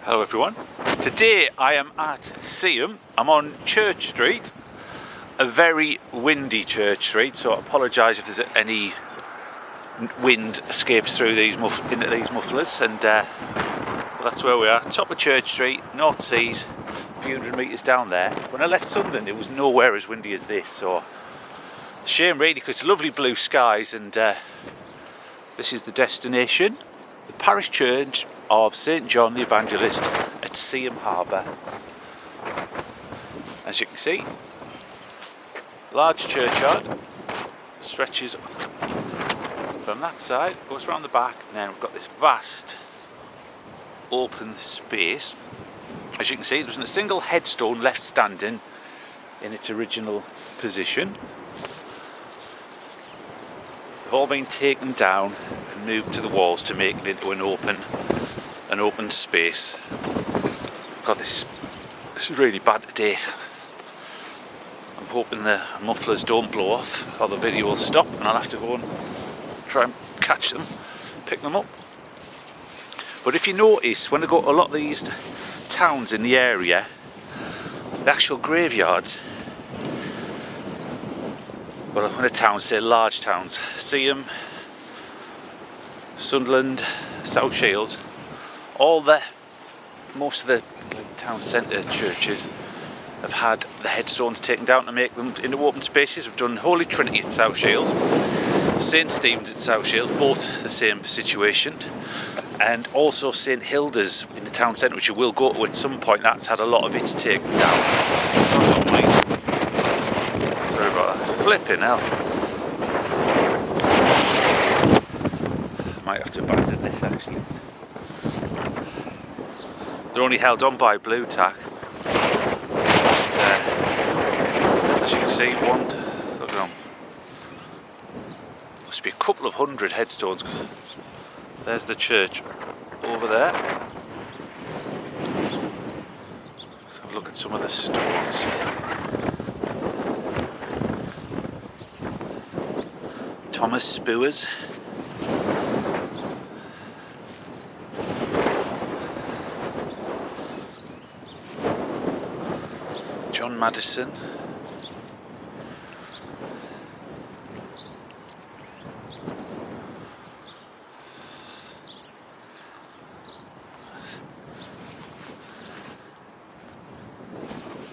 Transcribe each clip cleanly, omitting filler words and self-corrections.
Hello everyone. Today I am at Seaham. I'm on Church Street, a very windy Church Street, so I apologise if there's any wind escapes through into these mufflers. And well, that's where we are, top of Church Street, North Seas, a few hundred metres down there. When I left Sunderland it was nowhere as windy as this, so shame really, because it's lovely blue skies. And this is the destination, the parish church of St John the Evangelist at Seaham Harbour. As you can see, large churchyard stretches from that side, goes around the back, and then we've got this vast open space. As you can see, there wasn't a single headstone left standing in its original position. They've all been taken down and moved to the walls to make it into an open space. God, this is really bad today. I'm hoping the mufflers don't blow off or the video will stop and I'll have to go and try and catch them, pick them up. But if you notice, when I go to a lot of these towns in the area, the actual graveyards, well, when the towns, say large towns, Seaham, Sunderland, South Shields, most of the town centre churches have had the headstones taken down to make them into open spaces. We've done Holy Trinity at South Shields, St Stephen's at South Shields, both the same situation, and also St Hilda's in the town centre, which you will go to at some point. That's had a lot of its taken down. Sorry about that. Flipping hell. Might have to abandon this actually. They're only held on by blue tack. But, as you can see, look at them. Must be a couple of hundred headstones. There's the church over there. Let's have a look at some of the stones. Thomas Spewers. John Madison.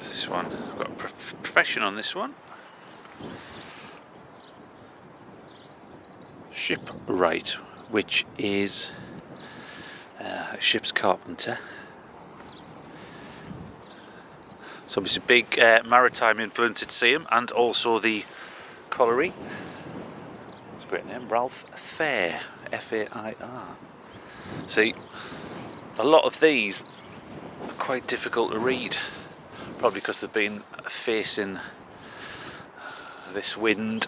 This one, I've got a profession on this one. Shipwright, which is a ship's carpenter. So it's a big maritime influence at Seaham, and also the colliery. It's a great name, Ralph Fair, F-A-I-R. See, a lot of these are quite difficult to read, probably because they've been facing this wind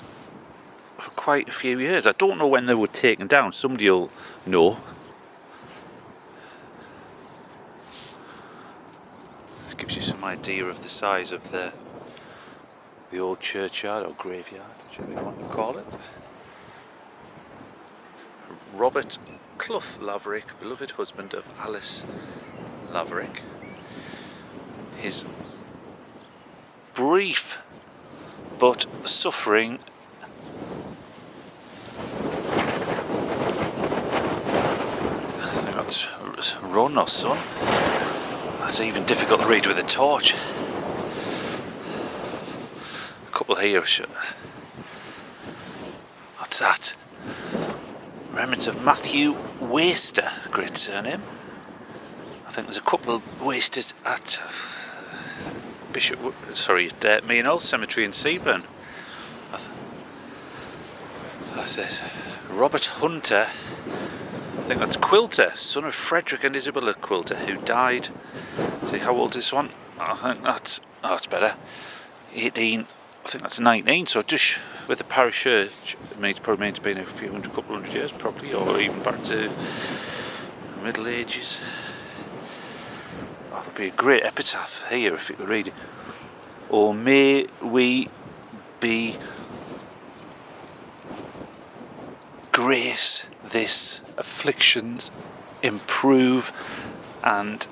for quite a few years. I don't know when they were taken down. Somebody will know. This gives you some idea of the size of the old churchyard or graveyard, whichever you want to call it. Robert Clough Laverick, beloved husband of Alice Laverick. His brief but suffering run or son. That's even difficult to read with a torch. A couple here. What's that? Remnants of Matthew Waster, great surname. I think there's a couple of Wasters at Meanall Cemetery in Seaburn. That's it. Robert Hunter. I think that's Quilter, son of Frederick and Isabella Quilter, who died. See how old is this one? I think that's, it's better. 18, I think that's 19, so just with the parish church, it probably means been a couple hundred years probably, or even back to the Middle Ages. Oh, there'll be a great epitaph here if you could read it. Or may we be grace this afflictions improve and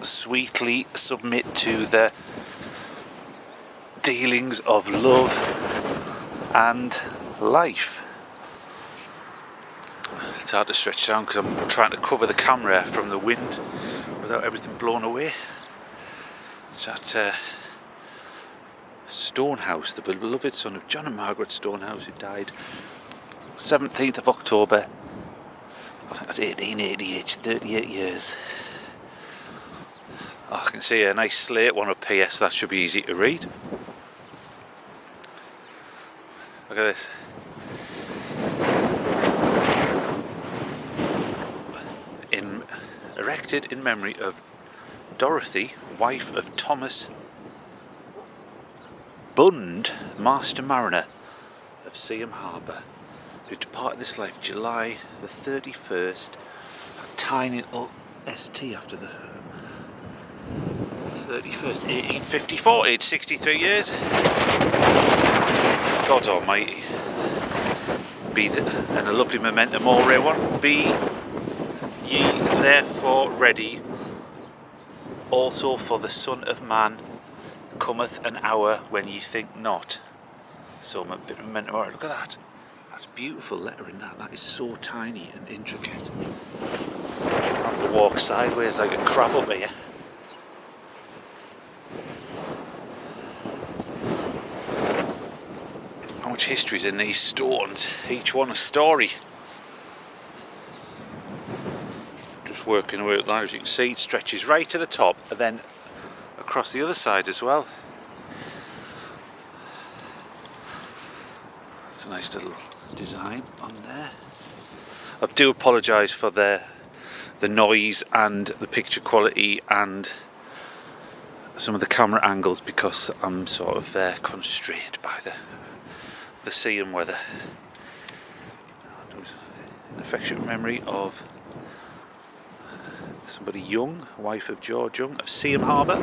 sweetly submit to the dealings of love and life. It's hard to stretch down because I'm trying to cover the camera from the wind without everything blown away. It's at Stonehouse, the beloved son of John and Margaret Stonehouse, who died 17th of October, I think that's 1888, 38 years. Oh, I can see a nice slate one up here, so that should be easy to read. Look at this. Erected in memory of Dorothy, wife of Thomas Bund, Master Mariner of Seaham Harbour, who departed this life July the 31st, a tiny little ST after the 31st, 1854, aged 63 years. God Almighty. And a lovely memento mori one. Be ye therefore ready, also for the Son of Man cometh an hour when ye think not. So a bit of memento mori. Look at that. That's beautiful lettering. That is so tiny and intricate. I have to walk sideways like a crab up here. How much history is in these stones? Each one a story. Just working away at that, as you can see, it stretches right to the top and then across the other side as well. It's a nice little design on there. I do apologise for the noise and the picture quality and some of the camera angles, because I'm sort of constrained by the Seaham weather. In affectionate memory of somebody young, wife of George Young of Seaham Harbour.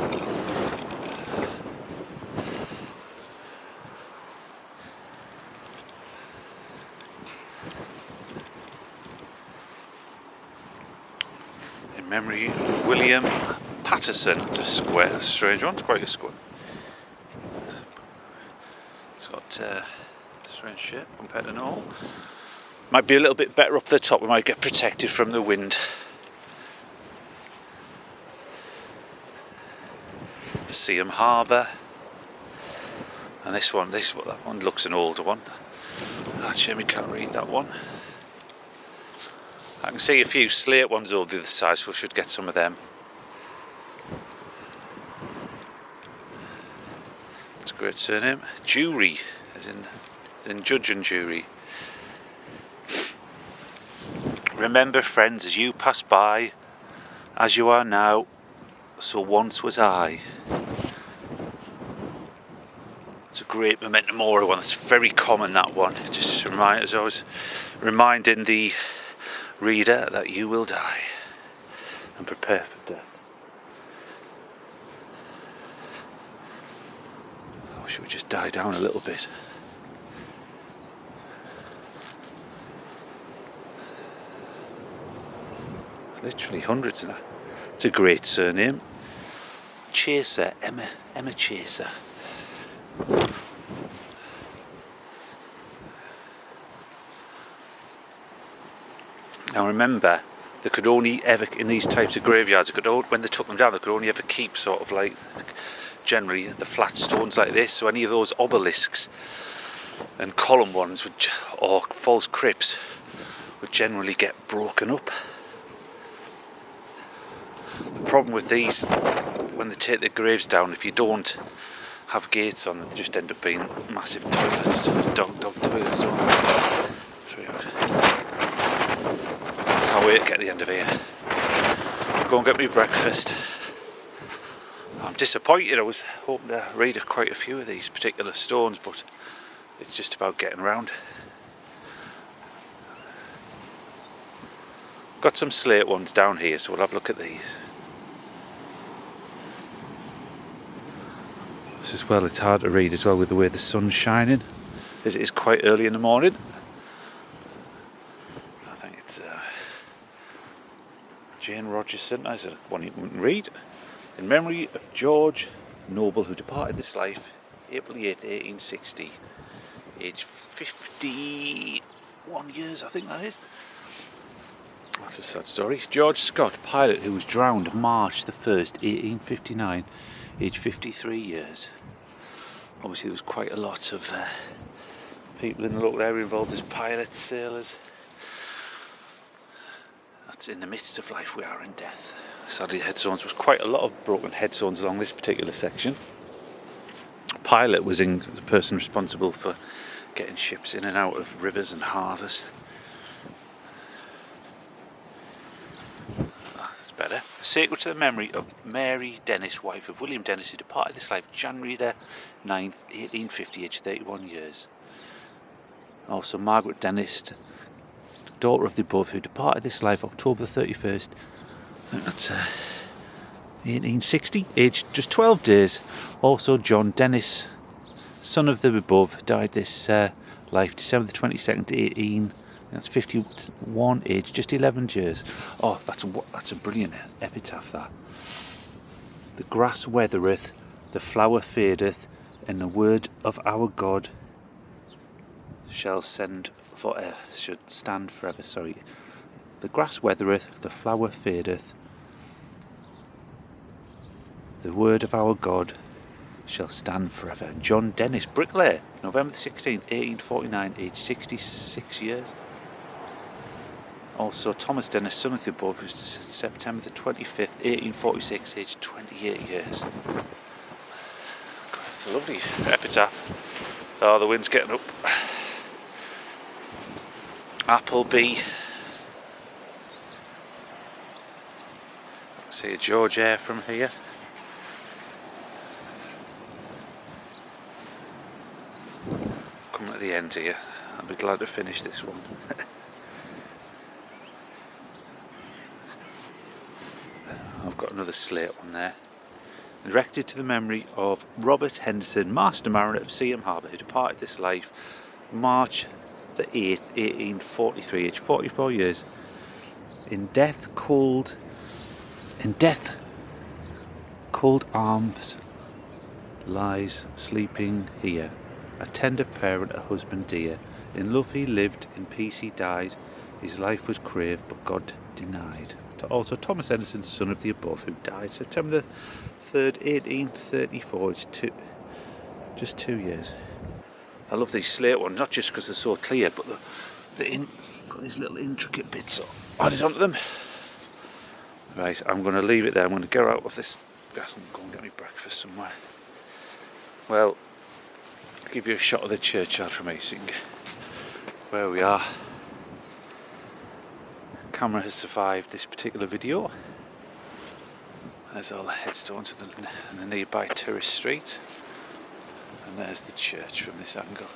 In memory of William Patterson. It's a square, a strange one, it's quite a square. It's got a strange shape compared to normal. Might be a little bit better up the top, we might get protected from the wind. Seaham Harbour. And that one looks an older one. Actually, we can't read that one. I can see a few slate ones over the other side, so we should get some of them. That's a great surname. Jury, as in judge and jury. Remember, friends, as you pass by, as you are now, so once was I. It's a great memento mori one. It's very common, that one. Just as always, reminding the reader that you will die and prepare for death. I wish it would just die down a little bit. Literally hundreds of that. It's a great surname. Chaser, Emma Chaser. Now remember, they could only ever, in these types of graveyards, when they took them down, they could only ever keep sort of like generally the flat stones like this. So any of those obelisks and column ones or false crypts would generally get broken up. The problem with these, when they take their graves down, if you don't have gates on, they just end up being massive toilets, dog toilets. Can't wait to get to the end of here. Go and get me breakfast. I'm disappointed. I was hoping to read quite a few of these particular stones, but it's just about getting around. Got some slate ones down here, so we'll have a look at these. This as well, it's hard to read as well with the way the sun's shining, as it is quite early in the morning. I think it's Jane Rogerson, is it one you wouldn't read? In memory of George Noble, who departed this life April 8th, 1860, aged 51 years, I think that is. That's a sad story. George Scott, pilot who was drowned March the 1st, 1859, aged 53 years. Obviously there was quite a lot of people in the local area involved as pilots, sailors. That's in the midst of life we are in death. Sadly, headstones, was quite a lot of broken headstones along this particular section. Pilot was the person responsible for getting ships in and out of rivers and harbours. That's better. Sacred to the memory of Mary Dennis, wife of William Dennis, who departed this life January the 9th, 1850, aged 31 years. Also Margaret Dennis, daughter of the above, who departed this life October the 31st, I think that's 1860, aged just 12 days. Also John Dennis, son of the above, died this life December the 22nd, that's 51, aged just 11 years. Oh, that's a brilliant epitaph, that. The grass withereth, the flower fadeth, and the word of our God should stand forever. The grass withereth, the flower fadeth, the word of our God shall stand forever. And John Dennis, bricklayer, November the 16th, 1849, aged 66 years. Also Thomas Dennis, son of the above, who's September the 25th, 1846, aged 28 years. It's a lovely epitaph. Oh, the wind's getting up. Appleby. See a George Eyre from here. Coming at the end here. I'll be glad to finish this one. I've got another slate one there. Erected to the memory of Robert Henderson, master mariner of Seaham Harbour, who departed this life March the 8th, 1843, aged 44 years. In death cold arms lies sleeping here, a tender parent, a husband dear. In love he lived, in peace he died, his life was craved but God denied. Also Thomas Edison, son of the above, who died September the 3rd, 1834, just 2 years. I love these slate ones, not just because they're so clear, but got these little intricate bits added onto them. Right, I'm going to leave it there. I'm going to get out of this gas and go and get me breakfast somewhere. Well, I'll give you a shot of the churchyard from here so you can get where we are. The camera has survived this particular video. There's all the headstones and the nearby tourist street. And there's the church from this angle.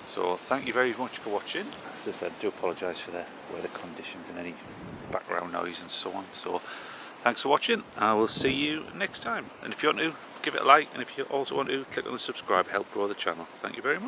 So thank you very much for watching. As I said, I do apologise for the weather conditions and any background noise and so on. So thanks for watching. I will see you next time. And if you want to, give it a like. And if you also want to, click on the subscribe, help grow the channel. Thank you very much.